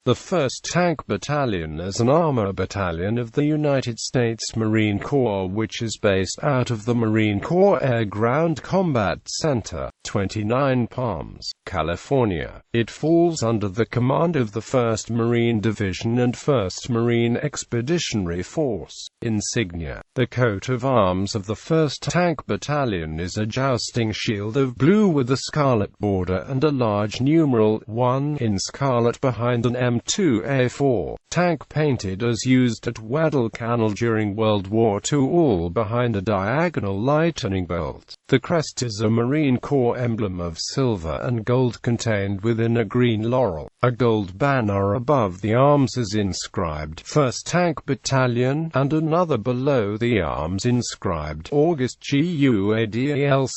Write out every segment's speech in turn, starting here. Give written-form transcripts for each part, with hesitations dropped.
The 1st Tank Battalion is an armor battalion of the United States Marine Corps which is based out of the Marine Corps Air Ground Combat Center, 29 Palms, California. It falls under the command of the 1st Marine Division and 1st Marine Expeditionary Force. Insignia. The coat of arms of the 1st Tank Battalion is a jousting shield of blue with a scarlet border and a large numeral 1 in scarlet behind an M2A4 tank painted as used at Waddle Kanal during World War II, all behind a diagonal lightning bolt. The crest is a Marine Corps emblem of silver and gold contained within a green laurel. A gold banner above the arms is inscribed 1st Tank Battalion, and another below the arms inscribed August GUADALCANAL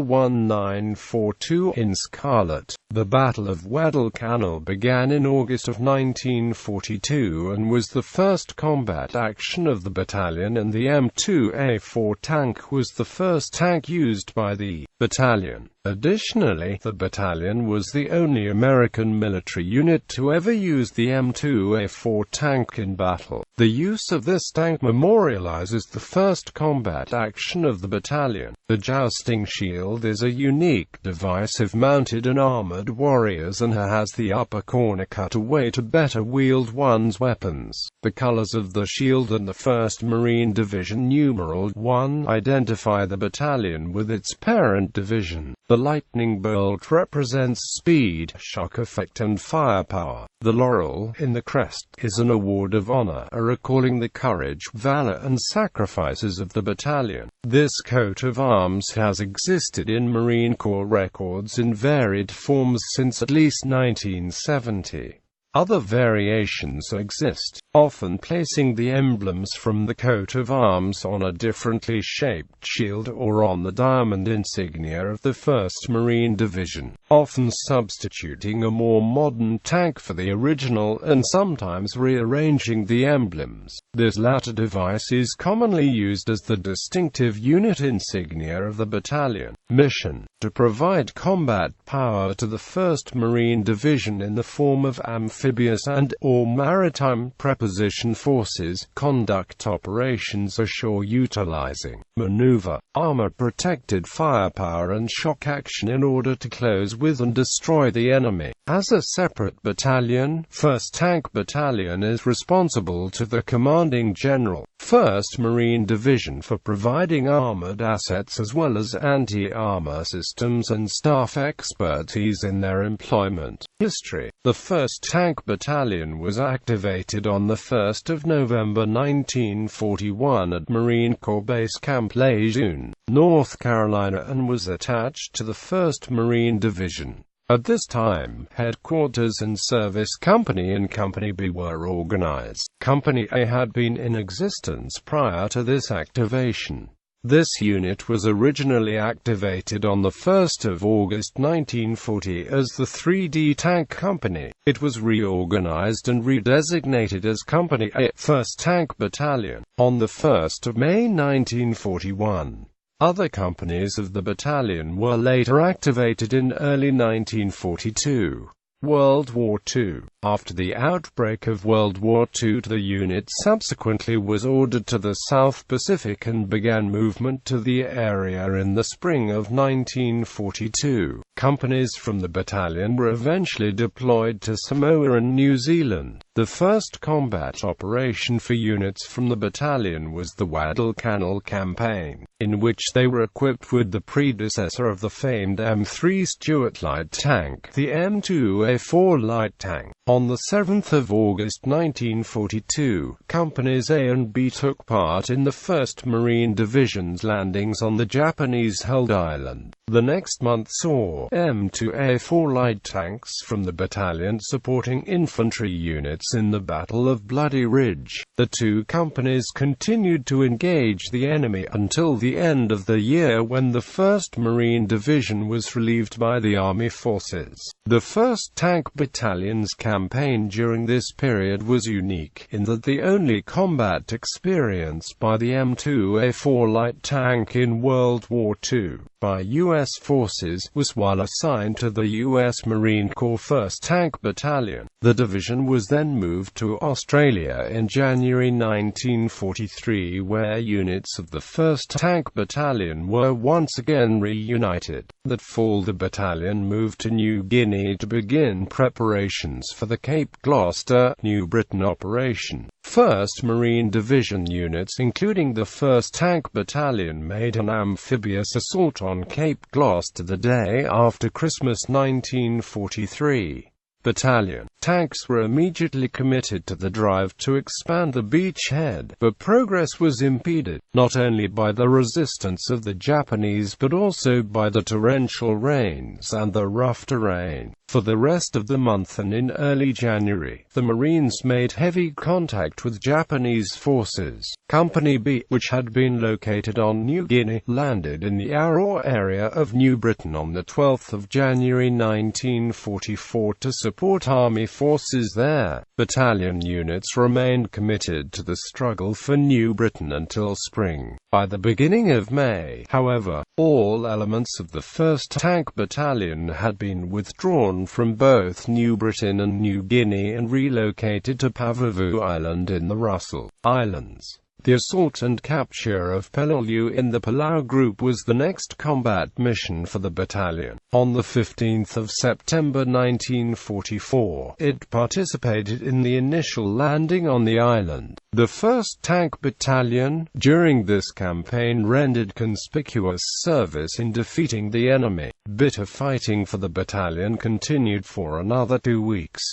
1942 in scarlet. The Battle of Waddle Kanal began in August of 1942 and was the first combat action of the battalion, and the M2A4 tank was the first tank used by the battalion. Additionally, the battalion was the only American military unit to ever use the M2A4 tank in battle. The use of this tank memorializes the first combat action of the battalion. The Jousting Shield is a unique device of mounted and armored warriors and has the upper corner cut away to better wield one's weapons. The colors of the shield and the 1st Marine Division numeral 1 identify the battalion with its parent division. The lightning bolt represents speed, shock effect and firepower. The laurel in the crest is an award of honor, recalling the courage, valor and sacrifices of the battalion. This coat of arms has existed in Marine Corps records in varied forms since at least 1970. Other variations exist, often placing the emblems from the coat of arms on a differently shaped shield or on the diamond insignia of the 1st Marine Division, often substituting a more modern tank for the original and sometimes rearranging the emblems. This latter device is commonly used as the distinctive unit insignia of the battalion. Mission: to provide combat power to the 1st Marine Division in the form of amphibious and/or maritime preposition forces, conduct operations ashore utilizing maneuver, armor-protected firepower and shock action in order to close with and destroy the enemy. As a separate battalion, 1st Tank Battalion is responsible to the commanding general, 1st Marine Division, for providing armored assets as well as anti-armor systems and staff expertise in their employment. History: the 1st Tank Battalion was activated on the 1st of November 1941 at Marine Corps Base Camp Lejeune, North Carolina, and was attached to the 1st Marine Division. At this time, Headquarters and Service Company and Company B were organized. Company A had been in existence prior to this activation. This unit was originally activated on the 1st of August 1940 as the 3D Tank Company. It was reorganized and redesignated as Company A, 1st Tank Battalion, on the 1st of May 1941. Other companies of the battalion were later activated in early 1942. World War II. After the outbreak of World War II, the unit subsequently was ordered to the South Pacific and began movement to the area in the spring of 1942. Companies from the battalion were eventually deployed to Samoa and New Zealand. The first combat operation for units from the battalion was the Waddle Kanal campaign, in which they were equipped with the predecessor of the famed M3 Stuart light tank, the M2A4 light tank. On the 7th of August 1942, Companies A and B took part in the 1st Marine Division's landings on the Japanese-held island. The next month saw M2A4 light tanks from the battalion supporting infantry units in the Battle of Bloody Ridge. The two companies continued to engage the enemy until the end of the year, when the 1st Marine Division was relieved by the Army forces. The 1st Tank Battalion's campaign during this period was unique, in that the only combat experience by the M2A4 light tank in World War II by U.S. forces was while assigned to the U.S. Marine Corps 1st Tank Battalion. The division was then moved to Australia in January 1943, where units of the 1st Tank Battalion were once again reunited. That fall the battalion moved to New Guinea to begin preparations for the Cape Gloucester, New Britain operation. 1st Marine Division units including the 1st Tank Battalion made an amphibious assault on Cape Gloucester the day after Christmas 1943. Battalion tanks were immediately committed to the drive to expand the beachhead, but progress was impeded, not only by the resistance of the Japanese but also by the torrential rains and the rough terrain. For the rest of the month and in early January, the Marines made heavy contact with Japanese forces. Company B, which had been located on New Guinea, landed in the Aroa area of New Britain on the 12th of January 1944 to support Army forces there. Battalion units remained committed to the struggle for New Britain until spring. By the beginning of May, however, all elements of the 1st Tank Battalion had been withdrawn from both New Britain and New Guinea and relocated to Pavuvu Island in the Russell Islands. The assault and capture of Peleliu in the Peleliu Group was the next combat mission for the battalion. On the 15th of September 1944, it participated in the initial landing on the island. The 1st Tank Battalion, during this campaign, rendered conspicuous service in defeating the enemy. Bitter fighting for the battalion continued for another 2 weeks.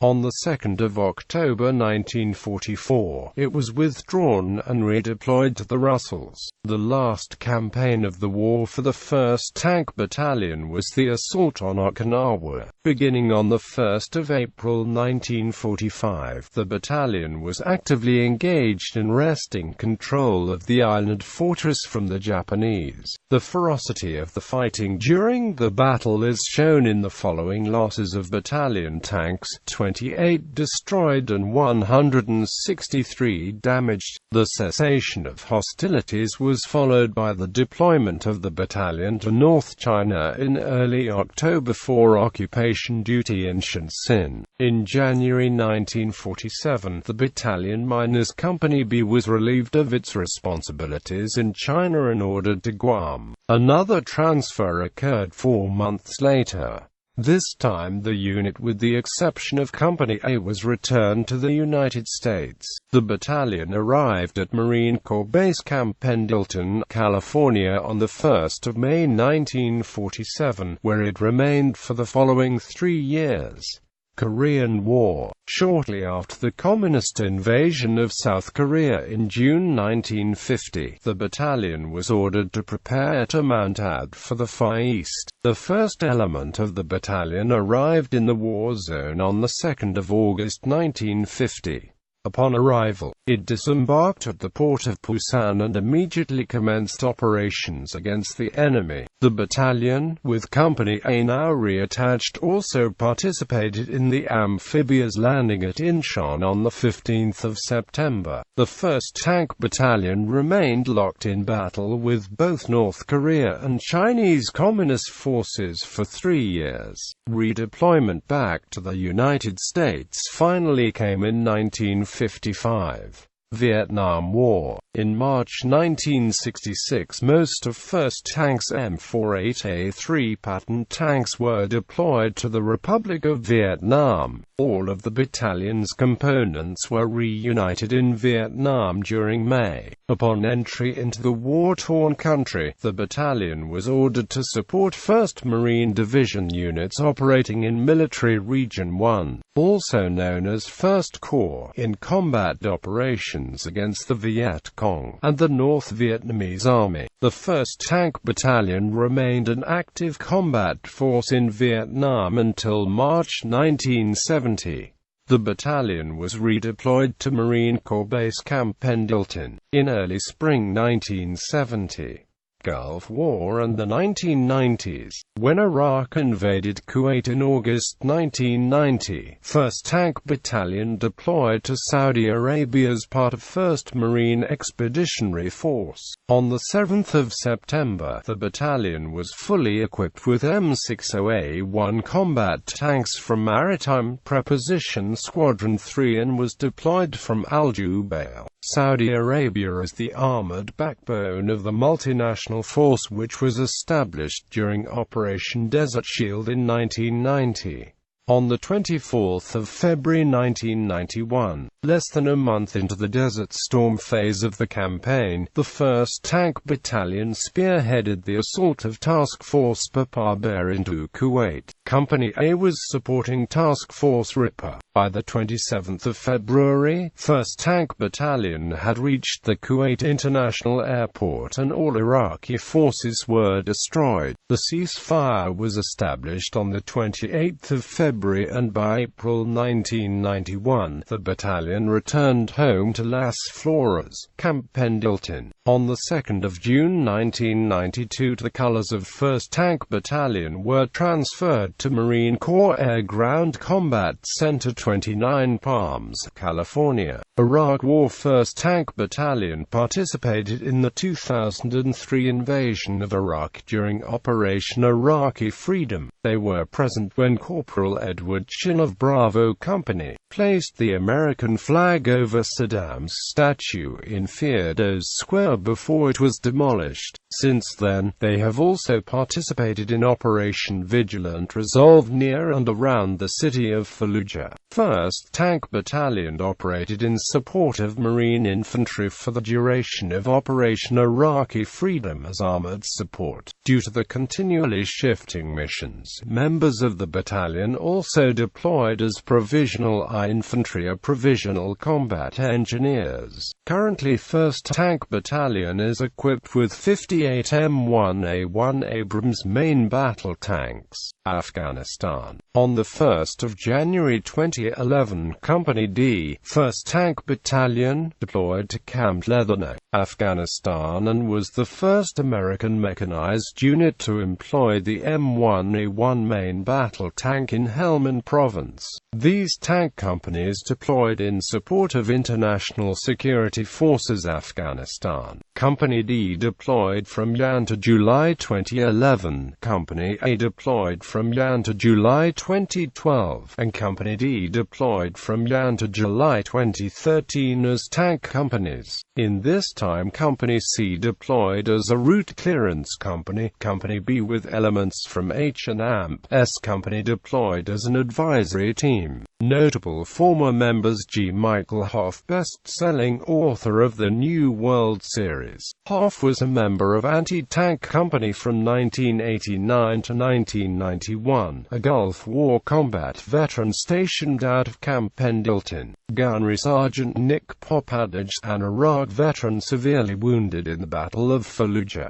On the 2nd of October 1944, it was withdrawn and redeployed to the Russells. The last campaign of the war for the 1st Tank Battalion was the assault on Okinawa. Beginning on the 1st of April 1945, the battalion was actively engaged in wresting control of the island fortress from the Japanese. The ferocity of the fighting during the battle is shown in the following losses of battalion tanks: 28 destroyed and 163 damaged. The cessation of hostilities was followed by the deployment of the battalion to North China in early October for occupation duty in Shenzhen. In January 1947, the battalion minus Company B was relieved of its responsibilities in China and ordered to Guam. Another transfer occurred 4 months later. This time the unit, with the exception of Company A, was returned to the United States. The battalion arrived at Marine Corps Base Camp Pendleton, California on the 1st of May 1947, where it remained for the following 3 years. Korean War. Shortly after the Communist invasion of South Korea in June 1950, the battalion was ordered to prepare to mount out for the Far East. The first element of the battalion arrived in the war zone on the 2nd of August 1950. Upon arrival, it disembarked at the port of Busan and immediately commenced operations against the enemy. The battalion, with Company A now reattached, also participated in the amphibious landing at Incheon on the 15th of September. The 1st Tank Battalion remained locked in battle with both North Korea and Chinese Communist forces for 3 years. Redeployment back to the United States finally came in 1955. Vietnam War. In March 1966, most of 1st Tank's M48A3 pattern tanks were deployed to the Republic of Vietnam. All of the battalion's components were reunited in Vietnam during May. Upon entry into the war-torn country, the battalion was ordered to support 1st Marine Division units operating in Military Region 1, also known as 1st Corps, in combat operations against the Viet Cong and the North Vietnamese Army. The 1st Tank Battalion remained an active combat force in Vietnam until March 1970. The battalion was redeployed to Marine Corps Base Camp Pendleton in early spring 1970. Gulf War and the 1990s. When Iraq invaded Kuwait in August 1990, 1st Tank Battalion deployed to Saudi Arabia as part of 1st Marine Expeditionary Force. On the 7th of September, the battalion was fully equipped with M60A1 combat tanks from Maritime Preposition Squadron 3 and was deployed from Al Jubail, Saudi Arabia as the armored backbone of the multinational force which was established during Operation Desert Shield in 1990. On the 24th of February 1991, less than a month into the Desert Storm phase of the campaign, the 1st Tank Battalion spearheaded the assault of Task Force Papaber into Kuwait. Company A was supporting Task Force Ripper. By the 27th of February, 1st Tank Battalion had reached the Kuwait International Airport and all Iraqi forces were destroyed. The ceasefire was established on the 28th of February and by April 1991, the battalion returned home to Las Flores, Camp Pendleton. On the 2nd of June 1992, the colors of 1st Tank Battalion were transferred to Marine Corps Air Ground Combat Center Twentynine, Palms, California. Iraq War 1st Tank Battalion participated in the 2003 invasion of Iraq during Operation Iraqi Freedom. They were present when Corporal Edward Chin of Bravo Company placed the American flag over Saddam's statue in Firdos Square before it was demolished. Since then, they have also participated in Operation Vigilant Resolve near and around the city of Fallujah. 1st Tank Battalion operated in support of Marine Infantry for the duration of Operation Iraqi Freedom as armored support. Due to the continually shifting missions, members of the battalion also deployed as provisional infantry or provisional combat engineers. Currently 1st Tank Battalion is equipped with 58 M1A1 Abrams main battle tanks. Afghanistan. On the 1st of January 2011, Company D, 1st Tank Battalion, deployed to Camp Leatherneck, Afghanistan and was the first American mechanized unit to employ the M1A1 main battle tank in Helmand Province. These tank companies deployed in support of international security forces Afghanistan. Company D deployed from Jan to July 2011, Company A deployed from Jan to July 2012, and Company D deployed from Jan to July 2013 as tank companies. In this time Company C deployed as a route clearance company, Company B with elements from H&S Company deployed as an advisory team. Notable former members: G. Michael Hoff, best-selling author of the New World series. Hoff was a member of Anti-Tank Company from 1989 to 1991, a Gulf War combat veteran stationed out of Camp Pendleton. Gunnery Sergeant Nick Popadage, an Iraq veteran severely wounded in the Battle of Fallujah.